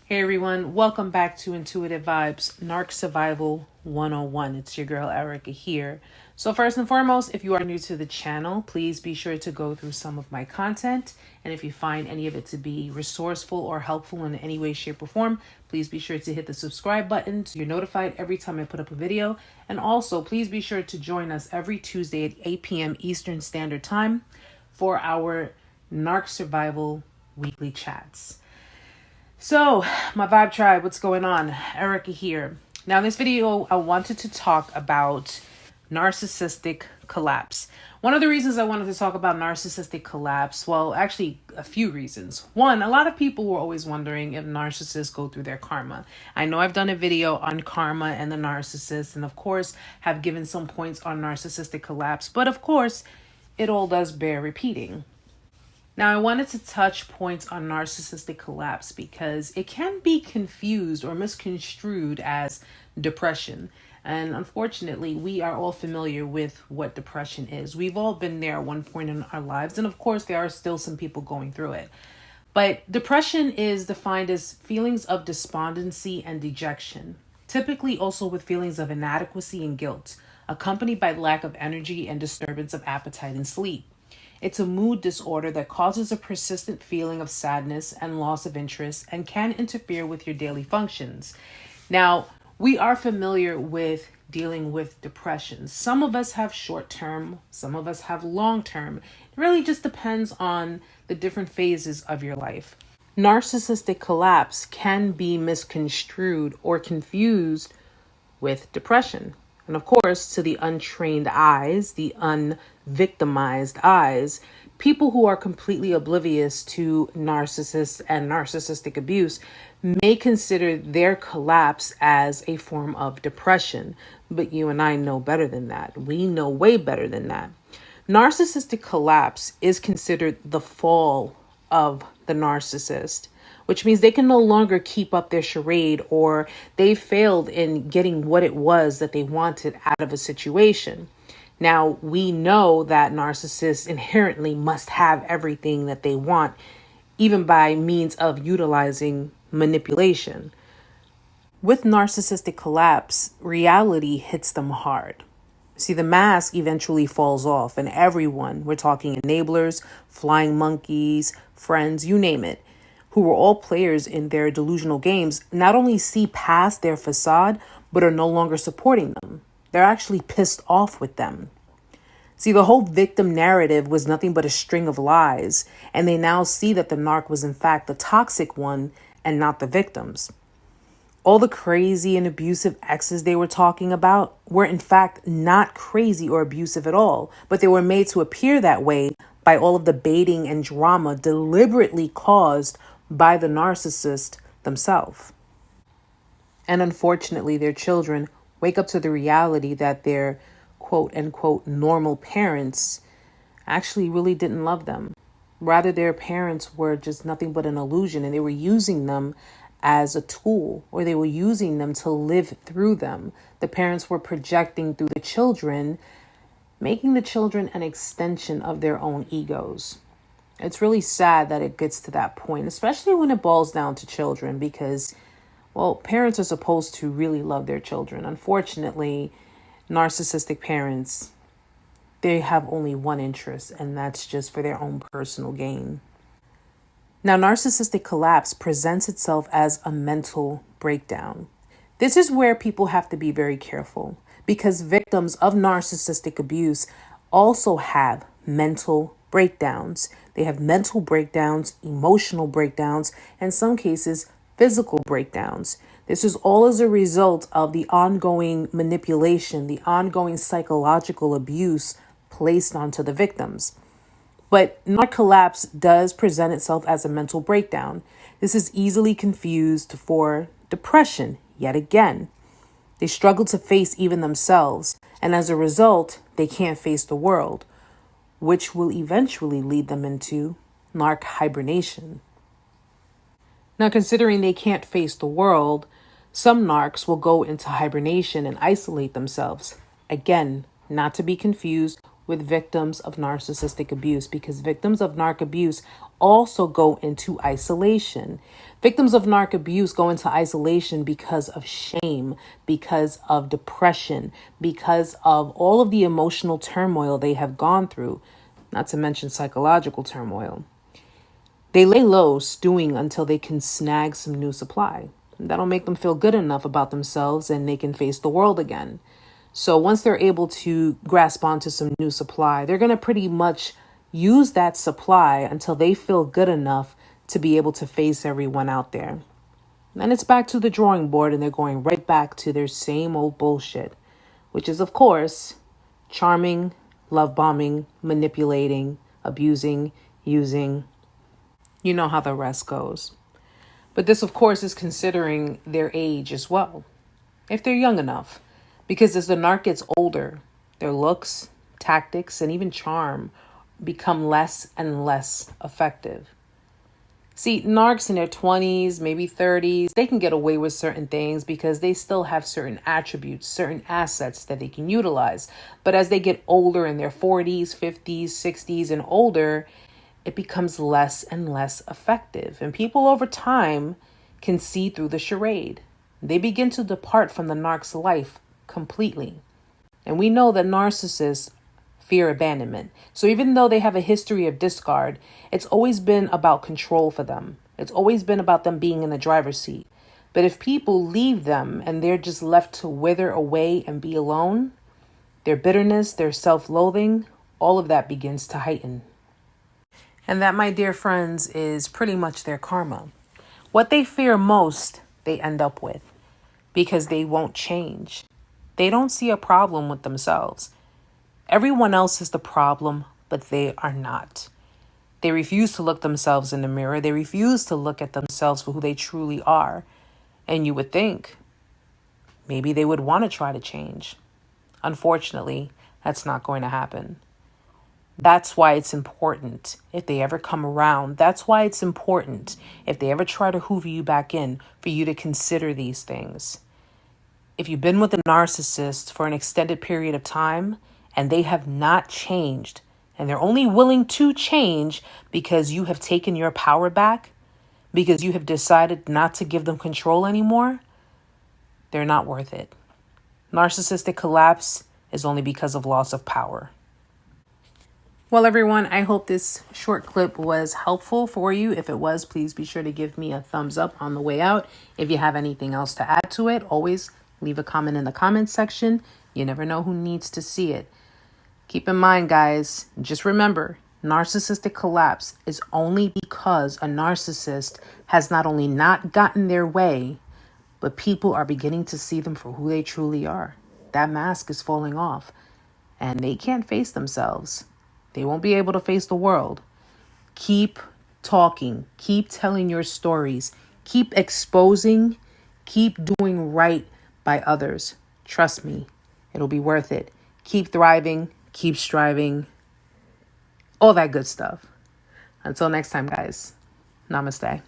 Hey everyone, welcome back to Intuitive Vibes, Narc Survival 101. It's your girl Erica here. So first and foremost, if you are new to the channel, please be sure to go through some of my content. And if you find any of it to be resourceful or helpful in any way, shape, or form, please be sure to hit the subscribe button so you're notified every time I put up a video. And also, please be sure to join us every Tuesday at 8 p.m. Eastern Standard Time for our Narc Survival weekly chats. So, my Vibe Tribe, what's going on? Erica here. Now, in this video, I wanted to talk about narcissistic collapse. One of the reasons I wanted to talk about narcissistic collapse, well, actually, a few reasons. One, a lot of people were always wondering if narcissists go through their karma. I know I've done a video on karma and the narcissist, and of course, have given some points on narcissistic collapse, but of course, it all does bear repeating. Now, I wanted to touch points on narcissistic collapse because it can be confused or misconstrued as depression. And unfortunately, we are all familiar with what depression is. We've all been there at one point in our lives. And of course, there are still some people going through it. But depression is defined as feelings of despondency and dejection, typically also with feelings of inadequacy and guilt, accompanied by lack of energy and disturbance of appetite and sleep. It's a mood disorder that causes a persistent feeling of sadness and loss of interest and can interfere with your daily functions. Now, we are familiar with dealing with depression. Some of us have short-term, some of us have long-term. It really just depends on the different phases of your life. Narcissistic collapse can be misconstrued or confused with depression. And of course, to the untrained eyes, the unvictimized eyes, people who are completely oblivious to narcissists and narcissistic abuse may consider their collapse as a form of depression. But you and I know better than that. We know way better than that. Narcissistic collapse is considered the fall of the narcissist, which means they can no longer keep up their charade or they failed in getting what it was that they wanted out of a situation. Now, we know that narcissists inherently must have everything that they want, even by means of utilizing manipulation. With narcissistic collapse, reality hits them hard. See, the mask eventually falls off and everyone, we're talking enablers, flying monkeys, friends, you name it, who were all players in their delusional games, not only see past their facade, but are no longer supporting them. They're actually pissed off with them. See, the whole victim narrative was nothing but a string of lies, and they now see that the narc was in fact the toxic one and not the victims. All the crazy and abusive exes they were talking about were in fact not crazy or abusive at all, but they were made to appear that way by all of the baiting and drama deliberately caused by the narcissist themselves. And unfortunately, their children wake up to the reality that their quote unquote normal parents actually really didn't love them. Rather, their parents were just nothing but an illusion, and they were using them as a tool, or they were using them to live through them. The parents were projecting through the children, making the children an extension of their own egos. It's really sad that it gets to that point, especially when it boils down to children, because, well, parents are supposed to really love their children. Unfortunately, narcissistic parents, they have only one interest, and that's just for their own personal gain. Now, narcissistic collapse presents itself as a mental breakdown. This is where people have to be very careful, because victims of narcissistic abuse also have mental breakdowns. They have mental breakdowns, emotional breakdowns, and in some cases, physical breakdowns. This is all as a result of the ongoing manipulation, the ongoing psychological abuse placed onto the victims. But narc collapse does present itself as a mental breakdown. This is easily confused for depression, yet again. They struggle to face even themselves, and as a result, they can't face the world, which will eventually lead them into narc hibernation. Now, considering they can't face the world, some narcs will go into hibernation and isolate themselves. Again, not to be confused with victims of narcissistic abuse, because victims of narc abuse also go into isolation. Victims of narc abuse go into isolation because of shame, because of depression, because of all of the emotional turmoil they have gone through, not to mention psychological turmoil. They lay low, stewing until they can snag some new supply. That'll make them feel good enough about themselves and they can face the world again. So once they're able to grasp onto some new supply, they're going to pretty much use that supply until they feel good enough to be able to face everyone out there. And it's back to the drawing board and they're going right back to their same old bullshit, which is, of course, charming, love bombing, manipulating, abusing, using. You know how the rest goes. But this, of course, is considering their age as well, if they're young enough. Because as the narc gets older, their looks, tactics, and even charm become less and less effective. See, narcs in their 20s, maybe 30s, they can get away with certain things because they still have certain attributes, certain assets that they can utilize. But as they get older in their 40s, 50s, 60s, and older, it becomes less and less effective. And people over time can see through the charade. They begin to depart from the narc's life completely. And we know that narcissists fear abandonment. So even though they have a history of discard, it's always been about control for them. It's always been about them being in the driver's seat. But if people leave them and they're just left to wither away and be alone, their bitterness, their self-loathing, all of that begins to heighten. And that, my dear friends, is pretty much their karma. What they fear most, they end up with, because they won't change. They don't see a problem with themselves. Everyone else is the problem, but they are not. They refuse to look themselves in the mirror. They refuse to look at themselves for who they truly are. And you would think maybe they would want to try to change. Unfortunately, that's not going to happen. That's why it's important if they ever come around. That's why it's important if they ever try to hoover you back in for you to consider these things. If you've been with a narcissist for an extended period of time and they have not changed, and they're only willing to change because you have taken your power back, because you have decided not to give them control anymore, they're not worth it. Narcissistic collapse is only because of loss of power. Well, everyone, I hope this short clip was helpful for you. If it was, please be sure to give me a thumbs up on the way out. If you have anything else to add to it, always leave a comment in the comments section. You never know who needs to see it. Keep in mind, guys, just remember, narcissistic collapse is only because a narcissist has not only not gotten their way, but people are beginning to see them for who they truly are. That mask is falling off, and they can't face themselves. They won't be able to face the world. Keep talking. Keep telling your stories. Keep exposing. Keep doing right by others. Trust me, it'll be worth it. Keep thriving. Keep striving. All that good stuff. Until next time, guys. Namaste.